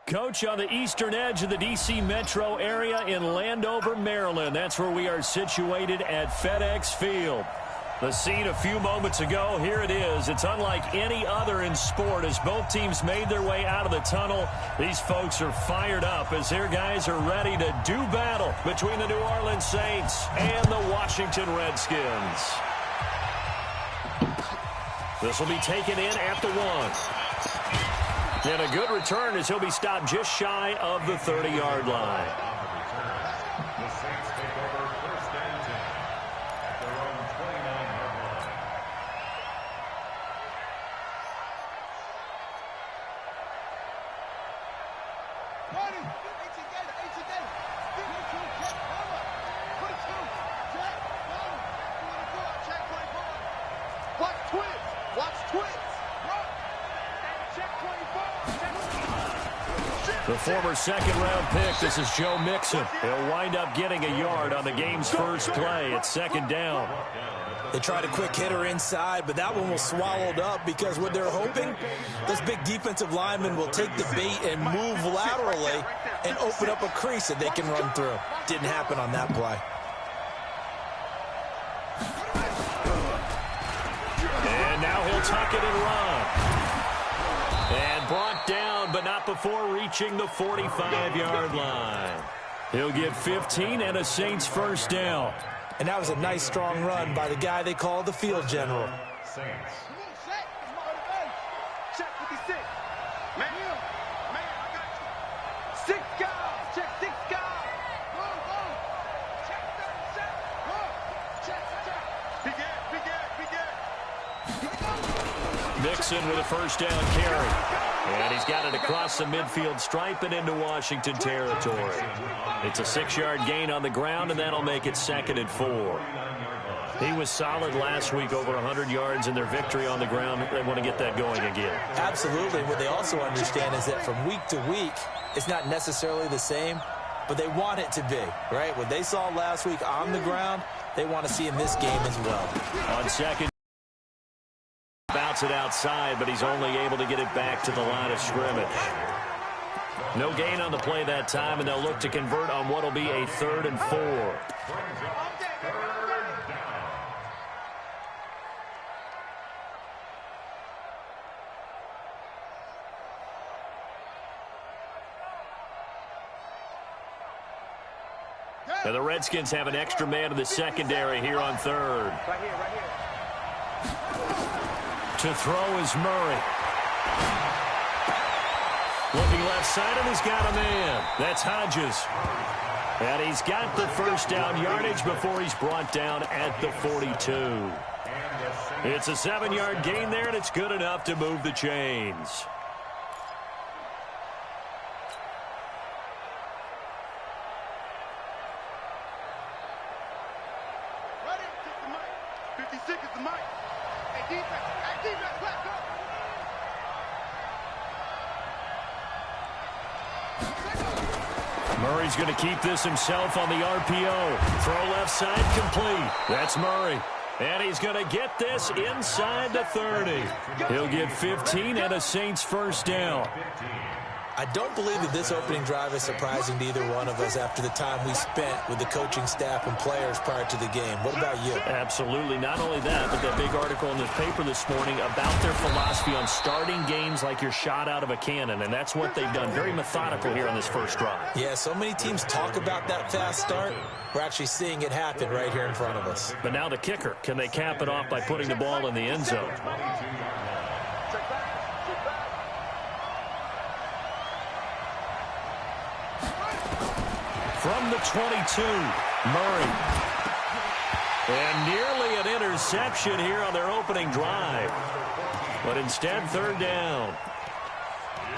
Coach, on the eastern edge of the D.C. metro area in Landover, Maryland. That's where we are situated at FedEx Field. The scene a few moments ago, here it is. It's unlike any other in sport as both teams made their way out of the tunnel. These folks are fired up as their guys are ready to do battle between the New Orleans Saints and the Washington Redskins. This will be taken in at the 1. And a good return as he'll be stopped just shy of the 30-yard line. The Saints take over first and 10 at their own 29-yard line. Watch twins. Watch twins. The former second-round pick, this is Joe Mixon. He'll wind up getting a yard on the game's first play. It's second down. They tried a quick hitter inside, but that one was swallowed up because what they're hoping, those big defensive linemen will take the bait and move laterally and open up a crease that they can run through. Didn't happen on that play. And now he'll tuck it and run. And brought down, but not before reaching the 45-yard line. He'll get 15 and a Saints first down. And that was a nice, strong run by the guy they call the field general. Saints. Check 56. Man, I got you. 6 guys. Check 6 guys. Go. Check 37. Go. Check. Big. Mixon with a first down carry. And he's got it across the midfield stripe and into Washington territory. It's a 6-yard gain on the ground, and that'll make it second and 4. He was solid last week, over 100 yards in their victory on the ground. They want to get that going again. Absolutely. What they also understand is that from week to week, it's not necessarily the same, but they want it to be, right? What they saw last week on the ground, they want to see in this game as well. On second, bounce it outside, but he's only able to get it back to the line of scrimmage. No gain on the play that time, and they'll look to convert on what will be a 3rd and 4. Now the Redskins have an extra man in the secondary here on 3rd. Right here. To throw is Murray. Looking left side, and he's got a man. That's Hodges. And he's got the first down yardage before he's brought down at the 42. It's a 7-yard gain there, and it's good enough to move the chains. Ready? Take the mic. 56 is the mic. Hey, defense, back up. Murray's going to keep this himself on the RPO. Throw left side complete. That's Murray. And he's going to get this inside the 30. He'll get 15 and a Saints first down. I don't believe that this opening drive is surprising to either one of us after the time we spent with the coaching staff and players prior to the game. What about you? Absolutely. Not only that, but that big article in the paper this morning about their philosophy on starting games like you're shot out of a cannon, and that's what they've done. Very methodical here on this first drive. Yeah, so many teams talk about that fast start. We're actually seeing it happen right here in front of us. But now the kicker. Can they cap it off by putting the ball in the end zone? From the 22, Murray. And nearly an interception here on their opening drive. But instead, 3rd down.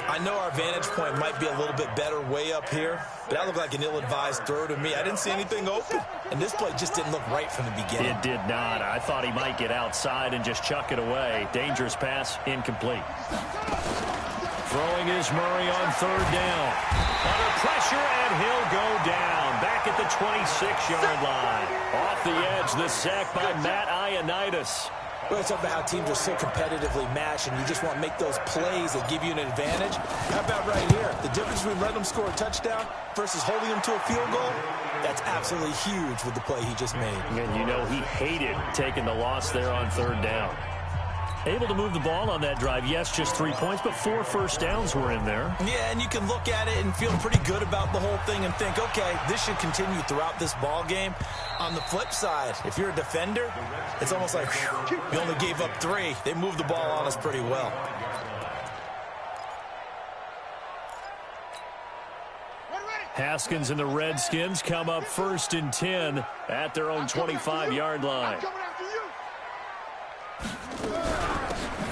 I know our vantage point might be a little bit better way up here, but that looked like an ill-advised throw to me. I didn't see anything open, and this play just didn't look right from the beginning. It did not. I thought he might get outside and just chuck it away. Dangerous pass, incomplete. Throwing is Murray on 3rd down. Under pressure, and he'll go down. Back at the 26-yard line. Off the edge, the sack by Matt Ioannidis. We always talk about how teams are so competitively matched, and you just want to make those plays that give you an advantage. How about right here? The difference between letting them score a touchdown versus holding them to a field goal, that's absolutely huge with the play he just made. And you know he hated taking the loss there on third down. Able to move the ball on that drive. Yes, just 3 points, but 4 first downs were in there. Yeah, and you can look at it and feel pretty good about the whole thing and think, okay, this should continue throughout this ball game. On the flip side, if you're a defender, it's almost like, whew, you only gave up 3. They moved the ball on us pretty well. Haskins and the Redskins come up 1st and 10 at their own 25-yard line.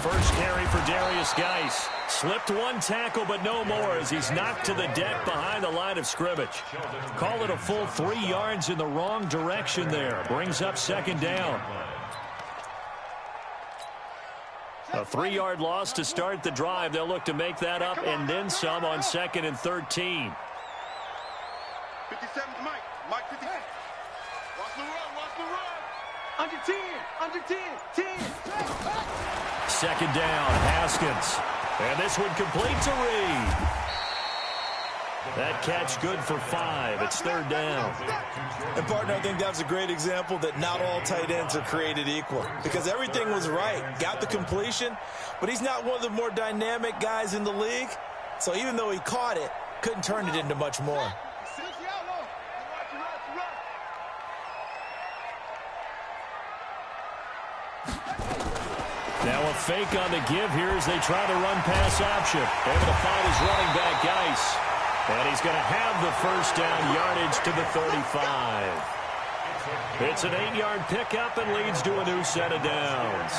First carry for Darius Geis. Slipped one tackle, but no more as he's knocked to the deck behind the line of scrimmage. Call it a full 3 yards in the wrong direction there. Brings up 2nd down. A 3-yard loss to start the drive. They'll look to make that up and then some on 2nd and 13. 57 to Mike. Mike 50. Watch the run. Watch the run. Under 10. Under 10. 10. 2nd down, Haskins. And this one complete to Reed. That catch good for 5. It's 3rd down. And, partner, I think that was a great example that not all tight ends are created equal. Because everything was right. Got the completion, but he's not one of the more dynamic guys in the league. So even though he caught it, couldn't turn it into much more. Now a fake on the give here as they try to run pass option. Able to find his running back, Geis. And he's going to have the 1st down yardage to the 35. It's an 8-yard pickup and leads to a new set of downs.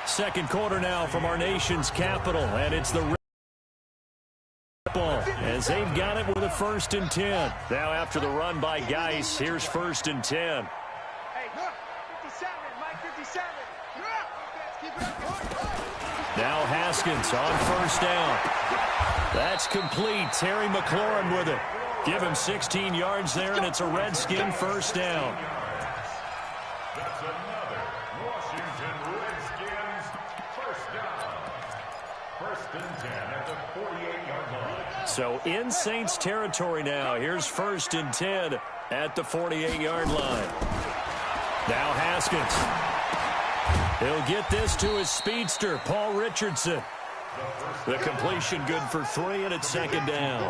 2nd quarter now from our nation's capital, and it's the ball as they've got it with a 1st and 10. Now after the run by Geis, here's 1st and 10. Now Haskins on 1st down. That's complete. Terry McLaurin with it. Give him 16 yards there, and it's a Redskin 1st down. That's another Washington Redskins 1st down. 1st and 10 at the 48-yard line. So in Saints territory now. Here's 1st and 10 at the 48-yard line. Now Haskins. He'll get this to his speedster, Paul Richardson. The completion good for 3, and it's 2nd down.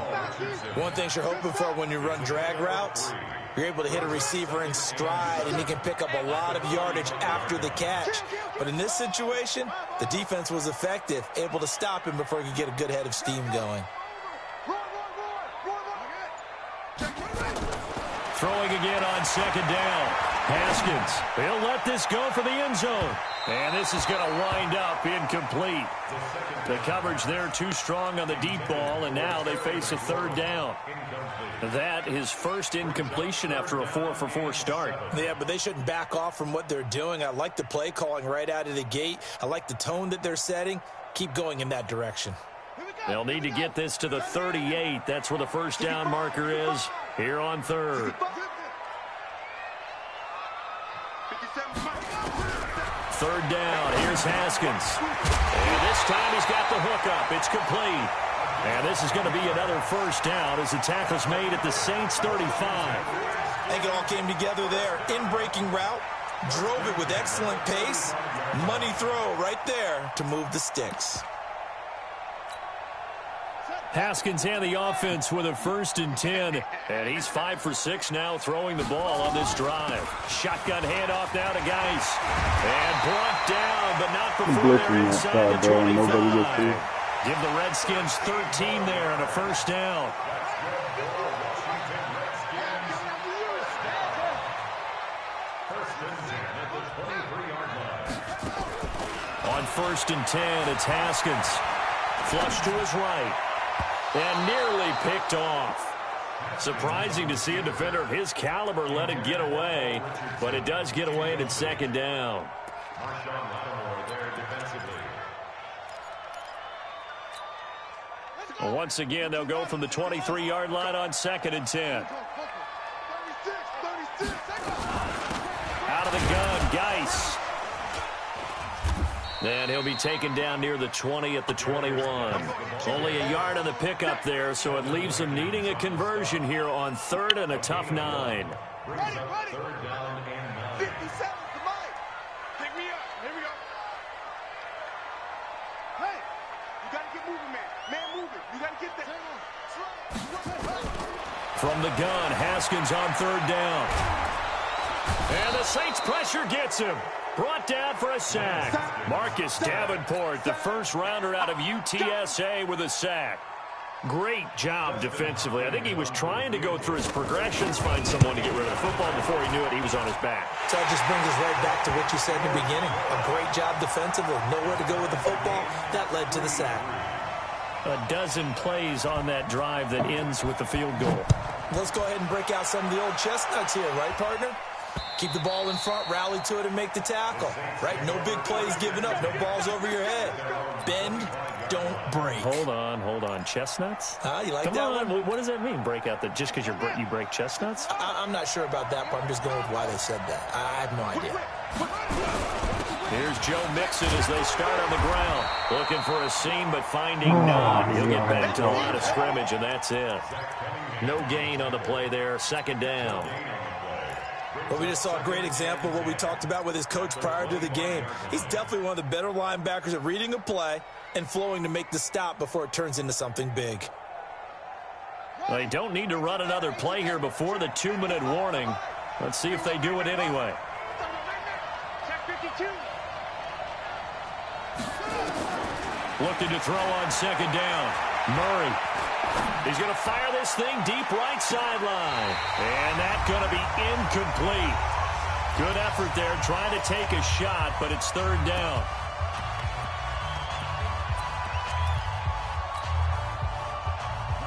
One thing you're hoping for when you run drag routes, you're able to hit a receiver in stride, and he can pick up a lot of yardage after the catch. But in this situation, the defense was effective, able to stop him before he could get a good head of steam going. Throwing again on 2nd down. Haskins, he'll let this go for the end zone. And this is going to wind up incomplete. The coverage there too strong on the deep ball, and now they face a 3rd down. That is 1st incompletion after a 4-for-4 start. Yeah, but they shouldn't back off from what they're doing. I like the play calling right out of the gate. I like the tone that they're setting. Keep going in that direction. They'll need to get this to the 38. That's where the 1st down marker is here on 3rd. 3rd down. Here's Haskins. And this time he's got the hook up. It's complete. And this is going to be another 1st down as the tackle's made at the Saints 35. I think it all came together there. In-breaking route. Drove it with excellent pace. Money throw right there to move the sticks. Haskins and the offense with a 1st and 10. And he's 5 for 6 now throwing the ball on this drive. Shotgun handoff now to Geis. And brought down, but not before they're inside the 25. Give the Redskins 13 there and a 1st down. On 1st and 10, it's Haskins. Flush to his right. And nearly picked off. Surprising to see a defender of his caliber let it get away, but it does get away and it's 2nd down. Once again, they'll go from the 23-yard line on 2nd and 10. Out of the gun, Geis. And he'll be taken down near the 20 at the 21. Only a yard on the pickup there, so it leaves him needing a conversion here on 3rd and a tough 9. Ready. 57, come on. Pick me up. Here we go. Hey, you got to get moving, man. Man moving. You got to get there. From the gun, Haskins on 3rd down. And the Saints pressure gets him. Brought down for a sack. Marcus Davenport, the first rounder out of UTSA with a sack. Great job defensively. I think he was trying to go through his progressions, find someone to get rid of the football. Before he knew it, he was on his back. So it just brings us right back to what you said in the beginning. A great job defensively. Nowhere to go with the football. That led to the sack. A dozen plays on that drive that ends with the field goal. Let's go ahead and break out some of the old chestnuts here, right, partner? Keep the ball in front, rally to it, and make the tackle. Right? No big plays given up. No balls over your head. Bend, don't break. Hold on. Chestnuts? You like Come that on. one? What does that mean, break out? Just because you break chestnuts? I'm not sure about that, but I'm just going with why they said that. I have no idea. Here's Joe Mixon as they start on the ground. Looking for a seam, but finding none. He'll get back to the line of scrimmage, and that's it. No gain on the play there. 2nd down. Well, we just saw a great example of what we talked about with his coach prior to the game. He's definitely one of the better linebackers at reading a play and flowing to make the stop before it turns into something big. They don't need to run another play here before the 2-minute warning. Let's see if they do it anyway. Looking to throw on 2nd down. Murray. He's going to fire this thing deep right sideline. And that's going to be incomplete. Good effort there trying to take a shot, but it's 3rd down.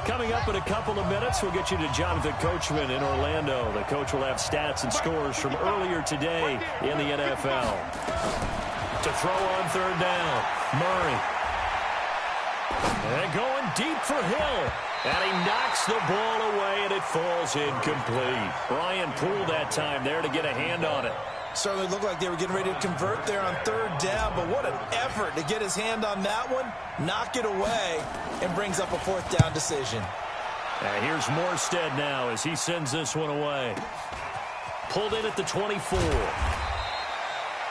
Coming up in a couple of minutes, we'll get you to Jonathan Coachman in Orlando. The coach will have stats and scores from earlier today in the NFL. To throw on 3rd down, Murray. And going deep for Hill. And he knocks the ball away, and it falls incomplete. Brian Poole that time there to get a hand on it. Certainly looked like they were getting ready to convert there on 3rd down, but what an effort to get his hand on that one, knock it away, and brings up a 4th down decision. And here's Morstead now as he sends this one away. Pulled in at the 24.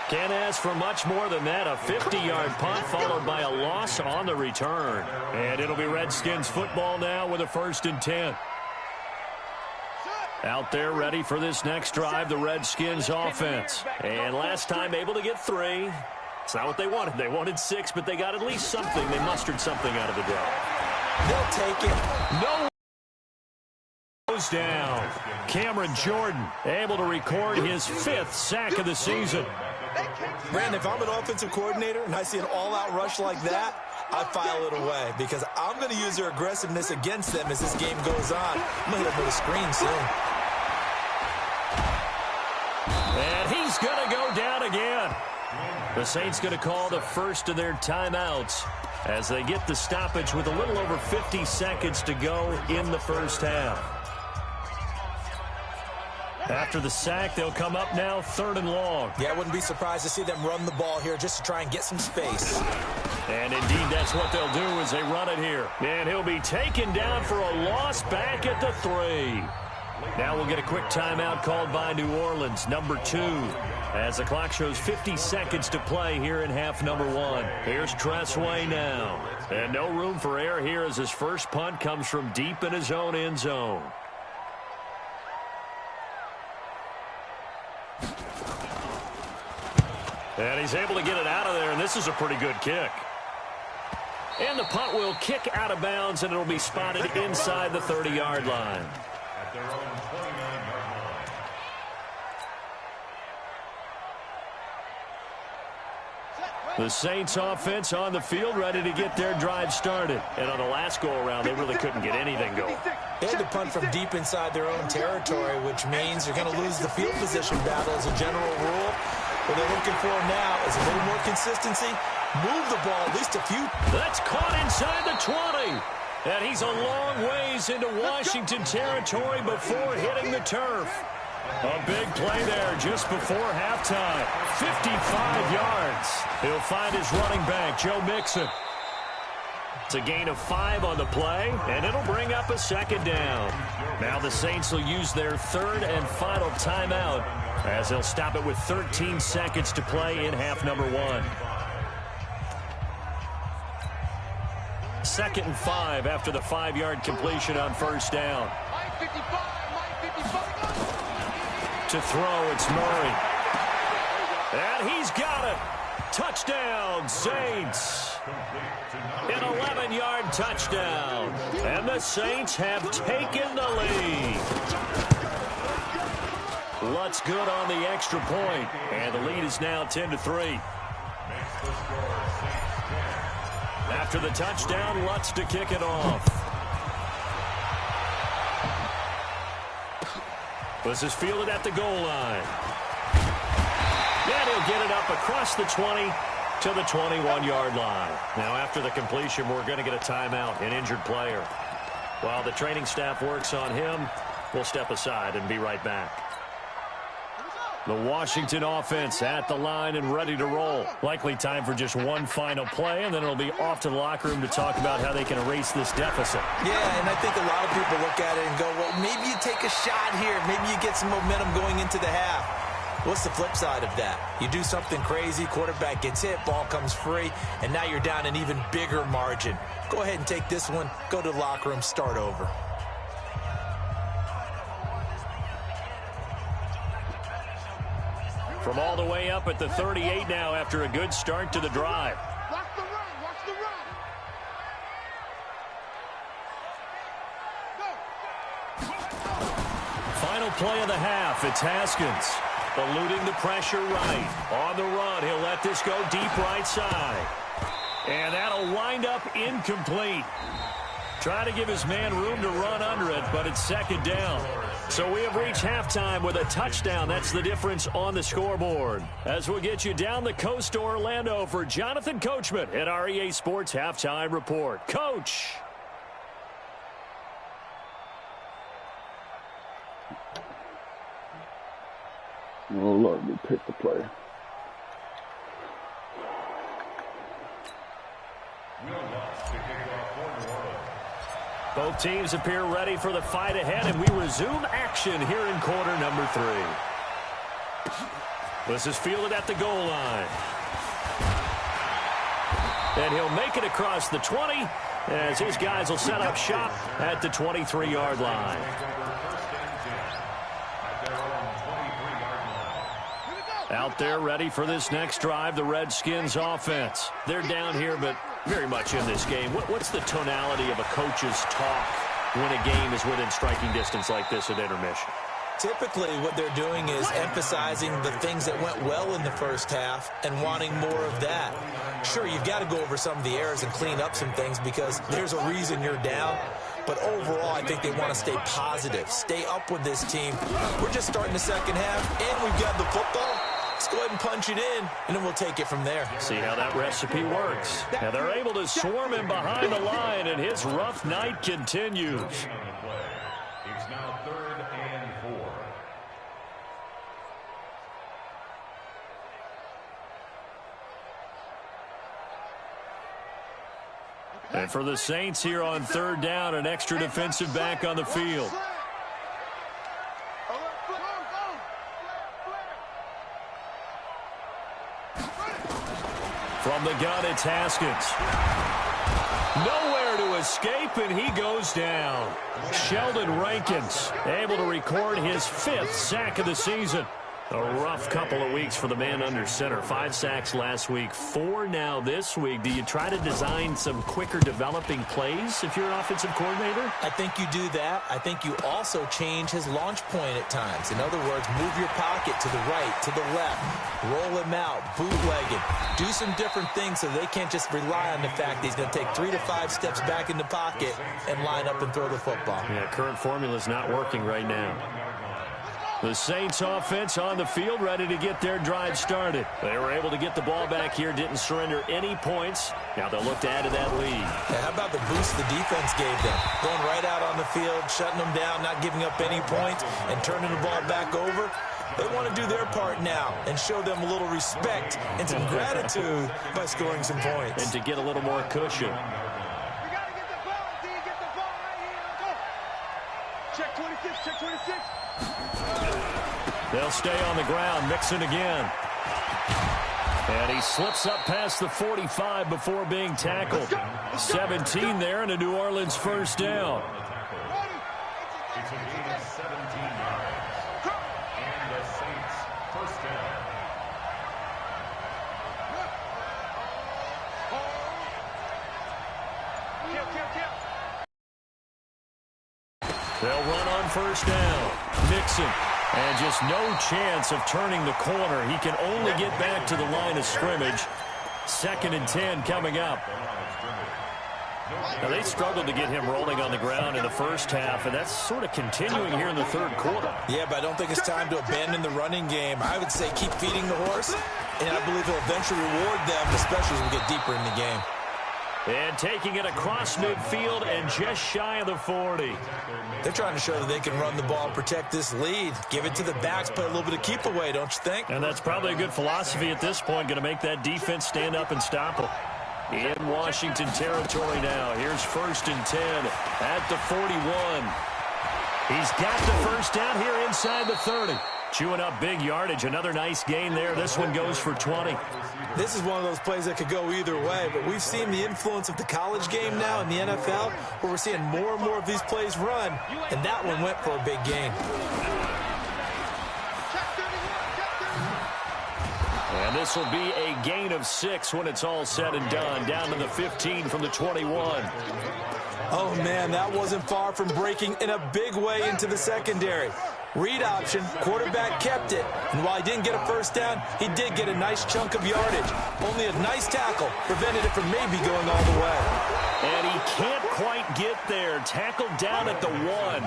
Can't ask for much more than that. A 50-yard punt followed by a loss on the return. And it'll be Redskins football now with a 1st and 10. Out there ready for this next drive, the Redskins offense. And last time able to get 3. It's not what they wanted. They wanted 6, but they got at least something. They mustered something out of the drive. They'll take it. No. Goes down. Cameron Jordan able to record his 5th sack of the season. Brandon, if I'm an offensive coordinator and I see an all-out rush like that, I file it away because I'm going to use their aggressiveness against them as this game goes on. I'm going to hit them with a screen soon. And he's going to go down again. The Saints going to call the first of their timeouts as they get the stoppage with a little over 50 seconds to go in the first half. After the sack, they'll come up now 3rd and long. Yeah, I wouldn't be surprised to see them run the ball here just to try and get some space. And indeed, that's what they'll do as they run it here. And he'll be taken down for a loss back at the 3. Now we'll get a quick timeout called by New Orleans, number 2. As the clock shows 50 seconds to play here in half number 1. Here's Tressway now. And no room for error here as his first punt comes from deep in his own end zone. And he's able to get it out of there, and this is a pretty good kick. And the punt will kick out of bounds, and it'll be spotted inside the 30-yard line. At their own 29-yard line. The Saints offense on the field ready to get their drive started. And on the last go-around, they really couldn't get anything going. They had to punt from deep inside their own territory, which means they're going to lose the field position battle as a general rule. What they're looking for now is a little more consistency. Move the ball at least a few. That's caught inside the 20. And he's a long ways into Washington territory before hitting the turf. A big play there just before halftime. 55 yards. He'll find his running back, Joe Mixon. It's a gain of 5 on the play, and it'll bring up a second down. Now the Saints will use their third and final timeout as they'll stop it with 13 seconds to play in half number 1. 2nd and 5 after the 5-yard completion on first down. To throw, it's Murray. And he's got it. Touchdown, Saints. An 11-yard touchdown. And the Saints have taken the lead. Lutz good on the extra point. And the lead is now 10-3. After the touchdown, Lutz to kick it off. This is fielded at the goal line. And he'll get it up across the 20 to the 21-yard line. Now, after the completion, we're going to get a timeout, an injured player. While the training staff works on him, we'll step aside and be right back. The Washington offense at the line and ready to roll. Likely time for just one final play, and then it'll be off to the locker room to talk about how they can erase this deficit. Yeah, and I think a lot of people look at it and go, well, maybe you take a shot here. Maybe you get some momentum going into the half. What's the flip side of that? You do something crazy, quarterback gets hit, ball comes free, and now you're down an even bigger margin. Go ahead and take this one, go to the locker room, start over. From all the way up at the 38 now after a good start to the drive. Watch the run. Watch the run. Final play of the half. It's Haskins eluding the pressure right. On the run, he'll let this go deep right side. And that'll wind up incomplete. Trying to give his man room to run under it, but it's second down. So we have reached halftime with a touchdown. That's the difference on the scoreboard. As we'll get you down the coast to Orlando for Jonathan Coachman at our EA Sports Halftime Report. Coach. Oh, Lord, we pick the play. Both teams appear ready for the fight ahead, and we resume action here in quarter number 3. This is fielded at the goal line. And he'll make it across the 20 as his guys will set up shop at the 23-yard line. Out there ready for this next drive, the Redskins offense. They're down here, but very much in this game. What's the tonality of a coach's talk when a game is within striking distance like this at intermission? Typically, what they're doing is emphasizing the things that went well in the first half and wanting more of that. Sure, you've got to go over some of the errors and clean up some things because there's a reason you're down. But overall, I think they want to stay positive, stay up with this team. We're just starting the second half, and we've got the football. Let's go ahead and punch it in, and then we'll take it from there. See how that recipe works. And they're able to swarm him behind the line, and his rough night continues. It's now 3rd and 4. And for the Saints here on 3rd down, an extra defensive back on the field. From the gun, it's Haskins. Nowhere to escape, and he goes down. Sheldon Rankins able to record his 5th sack of the season. A rough couple of weeks for the man under center. 5 sacks last week, 4 now this week. Do you try to design some quicker developing plays if you're an offensive coordinator? I think you do that. I think you also change his launch point at times. In other words, move your pocket to the right, to the left, roll him out, bootleg him. Do some different things so they can't just rely on the fact that he's going to take 3 to 5 steps back in the pocket and line up and throw the football. Yeah, current formula is not working right now. The Saints offense on the field, ready to get their drive started. They were able to get the ball back here, didn't surrender any points. Now they'll look to add to that lead. Yeah, how about the boost the defense gave them? Going right out on the field, shutting them down, not giving up any points, and turning the ball back over. They want to do their part now and show them a little respect and some gratitude by scoring some points. And to get a little more cushion. Check 26, check 26. They'll stay on the ground, Mixon again. And he slips up past the 45 before being tackled. 17 there and a New Orleans first down. It's a gain of 17 yards. And the Saints first down. They'll run on first down. Mixon. And just no chance of turning the corner. He can only get back to the line of scrimmage. 2nd and 10 coming up. Now, they struggled to get him rolling on the ground in the first half, and that's sort of continuing here in the third quarter. Yeah, but I don't think it's time to abandon the running game. I would say keep feeding the horse, and I believe he'll eventually reward them, especially as we get deeper in the game. And taking it across midfield and just shy of the 40. They're trying to show that they can run the ball and protect this lead. Give it to the backs, play a little bit of keep away, don't you think? And that's probably a good philosophy at this point, going to make that defense stand up and stop them. In Washington territory now. Here's 1st and 10 at the 41. He's got the first down here inside the 30. Chewing up big yardage. Another nice gain there. This one goes for 20. This is one of those plays that could go either way, but we've seen the influence of the college game now in the NFL, where we're seeing more and more of these plays run, and that one went for a big gain. And this will be a gain of 6 when it's all said and done. Down to the 15 from the 21. Oh, man, that wasn't far from breaking in a big way into the secondary. Read option, quarterback kept it, and while he didn't get a first down, he did get a nice chunk of yardage. Only a nice tackle prevented it from maybe going all the way. And he can't quite get there. Tackled down at the 1.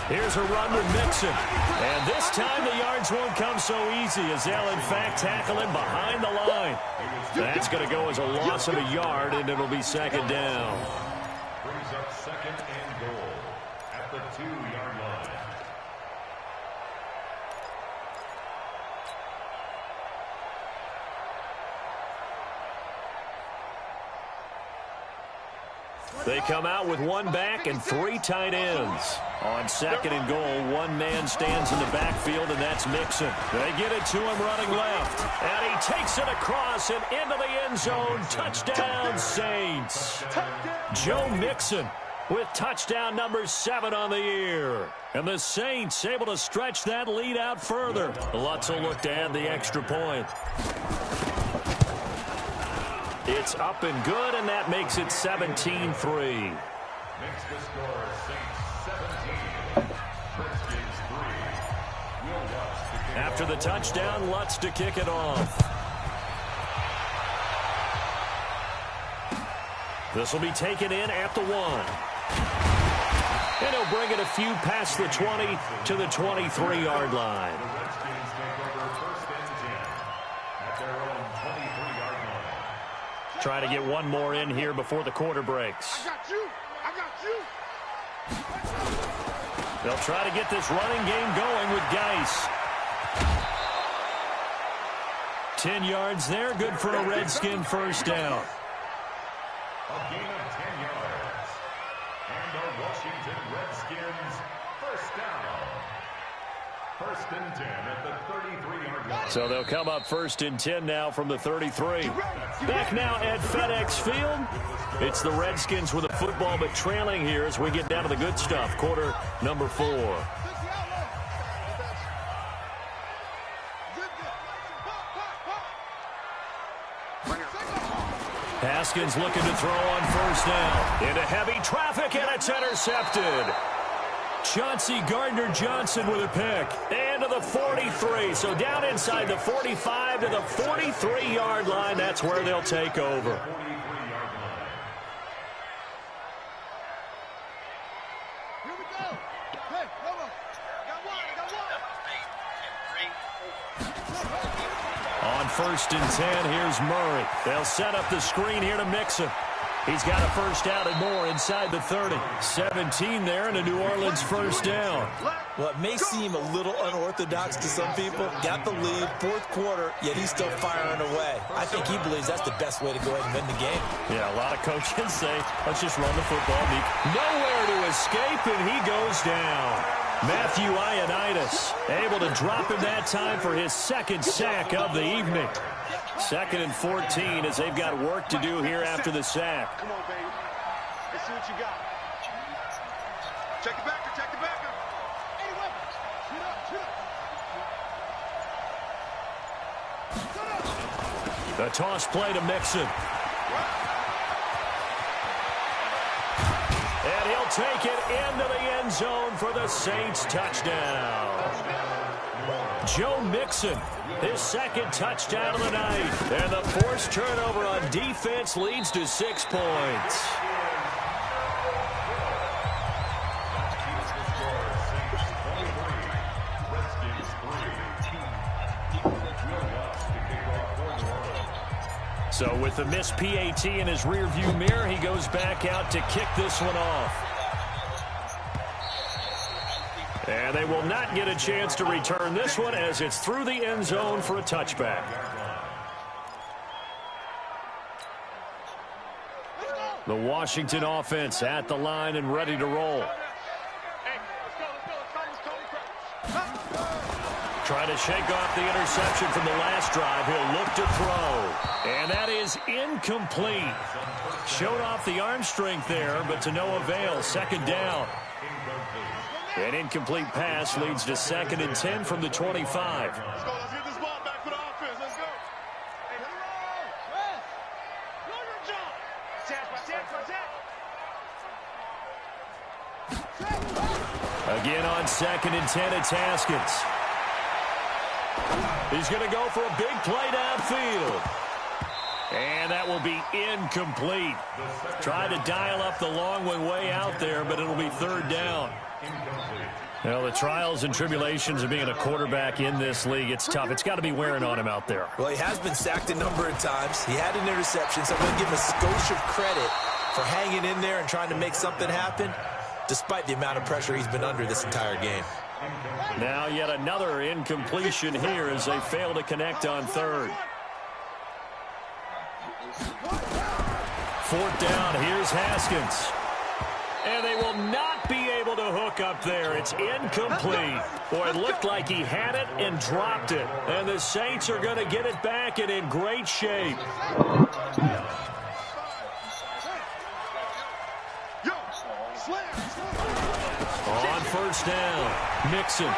Here's a run with Mixon. And this time the yards won't come so easy as they'll, in fact, tackle him behind the line. That's going to go as a loss of a yard, and it'll be 2nd down. Brings up 2nd and goal at the 2-yard line. They come out with 1 back and 3 tight ends. On 2nd and goal, 1 man stands in the backfield, and that's Mixon. They get it to him running left. And he takes it across and into the end zone. Touchdown, Saints. Joe Mixon with touchdown number 7 on the year. And the Saints able to stretch that lead out further. Lutz will look to add the extra point. It's up and good, and that makes it 17-3. Makes the score Saints 17, Redskins 3. After the touchdown, Lutz to kick it off. This will be taken in at the 1. And he'll bring it a few past the 20 to the 23-yard line. The Redskins take over 1st and 10 at their own 23-yard line. Try to get one more in here before the quarter breaks. I got you. I got you. They'll try to get this running game going with Geis. 10 yards there, good for a Redskin first down. A gain of 10 yards. And the Washington Redskins first down. 1st and 10 at the 33-yard line. So they'll come up 1st and 10 now from the 33. Back now at FedEx Field. It's the Redskins with a football, but trailing here as we get down to the good stuff. Quarter number 4. Haskins looking to throw on first down. Into heavy traffic, and it's intercepted. Chauncey Gardner-Johnson with a pick. And to the 43. So down inside the 45 to the 43-yard line. That's where they'll take over. Here we go. Hey, hold on. On 1st and 10, here's Murray. They'll set up the screen here to Mixon. He's got a first down and more inside the 30. 17 there and a New Orleans first down. Well, it may seem a little unorthodox to some people. Got the lead, 4th quarter, yet he's still firing away. I think he believes that's the best way to go ahead and win the game. Yeah, a lot of coaches say, let's just run the football. Nowhere to escape, and he goes down. Matthew Ioannidis able to drop him that time for his 2nd sack of the evening. 2nd and 14 as they've got work to do here after the sack. Come on, baby. Let's see what you got. Check it back. Check it back. Anyway, shoot up. The toss play to Mixon. And he'll take it into the end zone for the Saints touchdown. Joe Mixon, his 2nd touchdown of the night. And the forced turnover on defense leads to 6 points. So with the missed PAT in his rearview mirror, he goes back out to kick this one off. And they will not get a chance to return this one as it's through the end zone for a touchback. The Washington offense at the line and ready to roll. Trying to shake off the interception from the last drive. He'll look to throw. And that is incomplete. Showed off the arm strength there, but to no avail. 2nd down. An incomplete pass leads to 2nd and 10 from the 25. Let's go. Let's get this ball back for the offense. Let's go. Hey, know your job. Again on 2nd and 10, it's Haskins. He's going to go for a big play downfield. And that will be incomplete. Tried to dial up the long one way out there, but it'll be 3rd down. Well, the trials and tribulations of being a quarterback in this league, it's tough. It's got to be wearing on him out there. Well, he has been sacked a number of times. He had an interception, so I'm going to give him a skosh of credit for hanging in there and trying to make something happen, despite the amount of pressure he's been under this entire game. Now yet another incompletion here as they fail to connect on 3rd. 4th down, here's Haskins. And they will not be able to hook up there. It's incomplete. Boy, it looked like he had it and dropped it. And the Saints are going to get it back and in great shape. On 1st down, Mixon.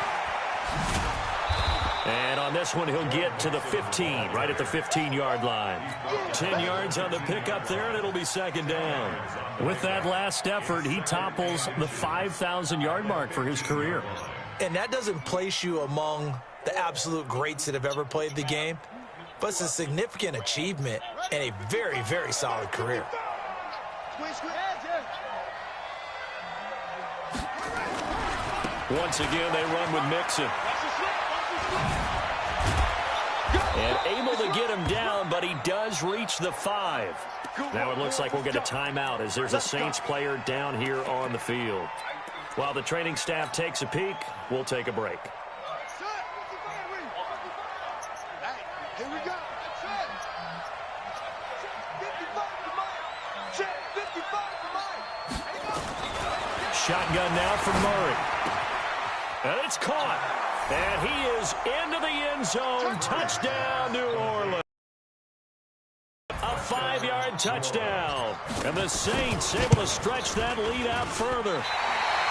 And on this one, he'll get to the 15, right at the 15-yard line. 10 yards on the pickup there, and it'll be 2nd down. With that last effort, he topples the 5,000-yard mark for his career. And that doesn't place you among the absolute greats that have ever played the game, but it's a significant achievement and a very, very solid career. Once again, they run with Mixon. And able to get him down, but he does reach the 5. Now it looks like we'll get a timeout as there's a Saints player down here on the field. While the training staff takes a peek, we'll take a break. Here we go. Shotgun now from Murray. And it's caught. And he is into the end zone. Touchdown, New Orleans. A 5-yard touchdown. And the Saints able to stretch that lead out further.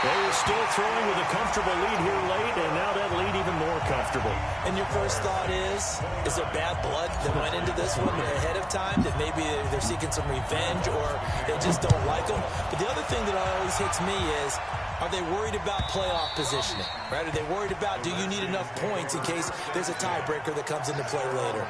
They were still throwing with a comfortable lead here late, and now that lead even more comfortable. And your first thought is there bad blood that went into this one ahead of time, that maybe they're seeking some revenge or they just don't like them? But the other thing that always hits me is Are they worried about playoff positioning? Right? Are they worried about, do you need enough points in case there's a tiebreaker that comes into play later?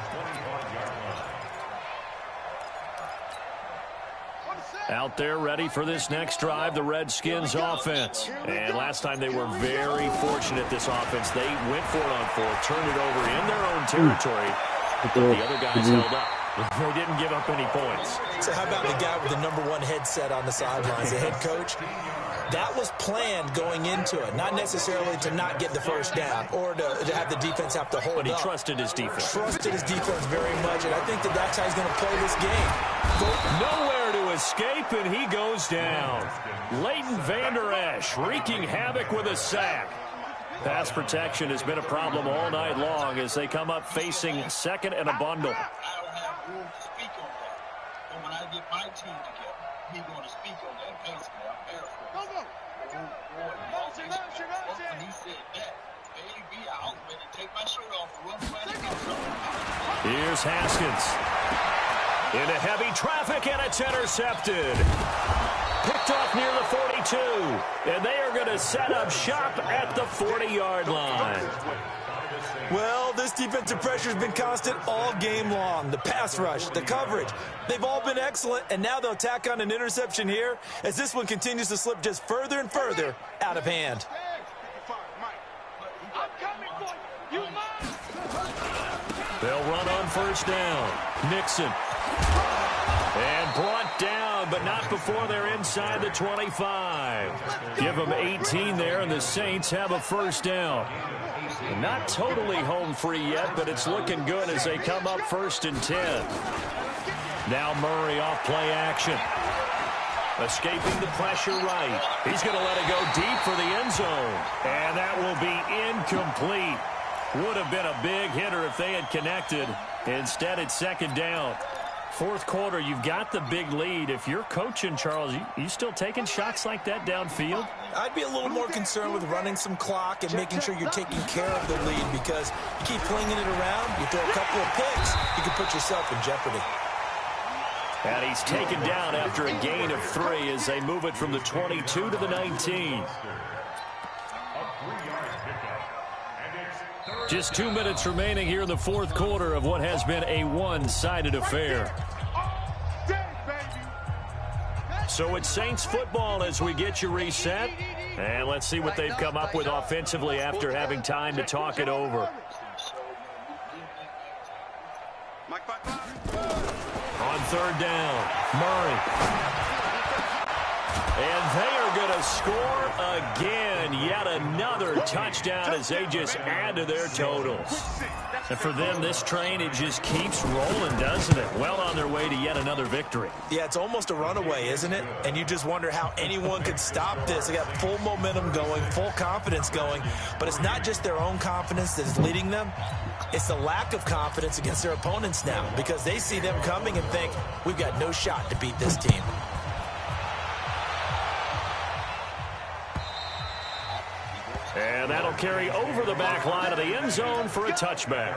Out there ready for this next drive, the Redskins offense. And last time they were very fortunate, this offense. They went for it on fourth, turned it over in their own territory, but the other guys held up. They didn't give up any points. So how about the guy with the #1 headset on the sidelines, the head coach? That was planned going into it, not necessarily to not get the first down or to have the defense have to hold up. But he trusted his defense. Trusted his defense very much, and I think that's how he's going to play this game. Nowhere to escape, and he goes down. Leighton Vander Esch wreaking havoc with a sack. Pass protection has been a problem all night long as they come up facing second and a bundle. I don't have room to speak on that. But when I get my team together, me going to speak on that basically, I'm paraphrasing. When he said that, baby, I was ready to take my shirt off and run around and do something. Here's Haskins. Into heavy traffic, and it's intercepted. Picked off near the 42, and they are going to set up shop at the 40-yard line. Well, this defensive pressure has been constant all game long. The pass rush, the coverage, they've all been excellent, and now they'll tack on an interception here as this one continues to slip just further and further out of hand. They'll run on first down. Nixon. And brought down, but not before they're inside the 25. Give them 18 there, and the Saints have a first down. Not totally home free yet, but it's looking good as they come up 1st and 10. Now Murray off play action. Escaping the pressure right. He's going to let it go deep for the end zone. And that will be incomplete. Would have been a big hitter if they had connected. Instead, it's 2nd down. 4th quarter, you've got the big lead. If you're coaching, Charles, you still taking shots like that downfield? I'd be a little more concerned with running some clock and making sure you're taking care of the lead, because you keep flinging it around, you throw a couple of picks, you can put yourself in jeopardy. And he's taken down after a gain of 3 as they move it from the 22 to the 19. Just 2 minutes remaining here in the 4th quarter of what has been a one-sided affair. So it's Saints football as we get you reset. And let's see what they've come up with offensively after having time to talk it over. On 3rd down, Murray. And they are going to score again. Yet another touchdown as they just add to their totals. And for them, this train, it just keeps rolling, doesn't it? Well on their way to yet another victory. Yeah, it's almost a runaway, isn't it? And you just wonder how anyone could stop this. They got full momentum going, full confidence going. But it's not just their own confidence that's leading them. It's the lack of confidence against their opponents now, because they see them coming and think, we've got no shot to beat this team. And that'll carry over the back line of the end zone for a touchback.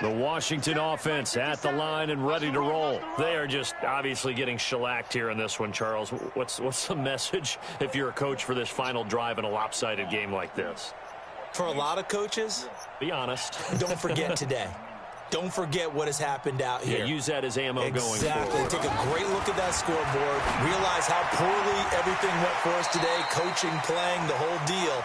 The Washington offense at the line and ready to roll. They are just obviously getting shellacked here in this one, Charles. What's the message if you're a coach for this final drive in a lopsided game like this? For a lot of coaches, be honest. Don't forget today. Don't forget what has happened out here. Yeah, use that as ammo going forward. Exactly. Take a great look at that scoreboard. Realize how poorly everything went for us today. Coaching, playing, the whole deal.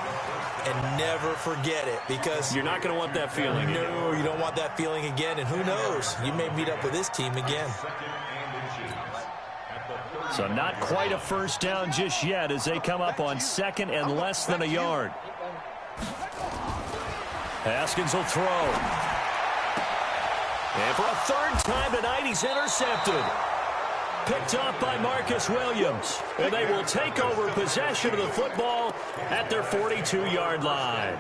And never forget it, because you're not going to want that feeling again. No, you don't want that feeling again. And who knows? You may meet up with this team again. So not quite a first down just yet as they come up on 2nd and less than a yard. Haskins will throw. And for a 3rd time tonight, he's intercepted. Picked off by Marcus Williams. And they will take over possession of the football at their 42-yard line.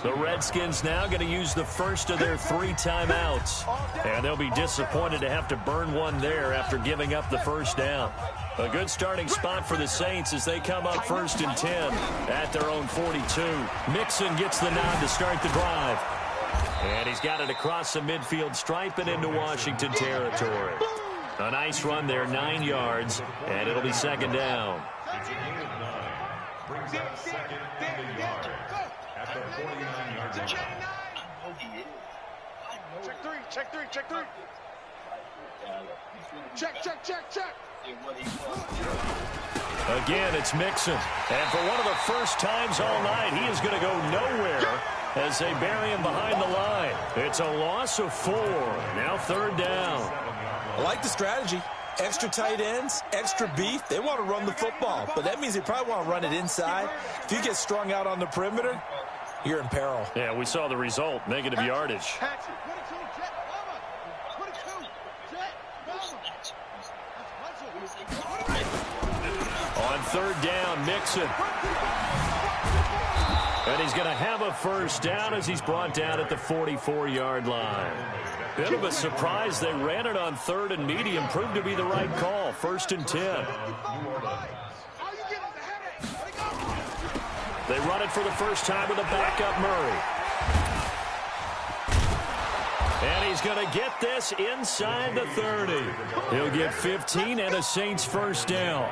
The Redskins now going to use the first of their 3 timeouts. And they'll be disappointed to have to burn one there after giving up the first down. A good starting spot for the Saints as they come up 1st and 10 at their own 42. Mixon gets the nod to start the drive. And he's got it across the midfield stripe and into Washington territory. A nice run there, 9 yards, and it'll be second down. It's a gain of 9. Brings up second and a yard at the 49-yard line. Check three, check three, check three. Check, check, check, check. Again, it's Mixon. And for one of the first times all night, he is going to go nowhere as they bury him behind the line. It's a loss of 4. Now third down. I like the strategy. Extra tight ends, extra beef. They want to run the football, but that means they probably want to run it inside. If you get strung out on the perimeter, you're in peril. Yeah, we saw the result, negative yardage. On third down, Mixon. And he's going to have a first down as he's brought down at the 44-yard line. Bit of a surprise. They ran it on third and medium. Proved to be the right call. First and 10. They run it for the first time with a backup Murray. And he's going to get this inside the 30. He'll get 15 and a Saints first down.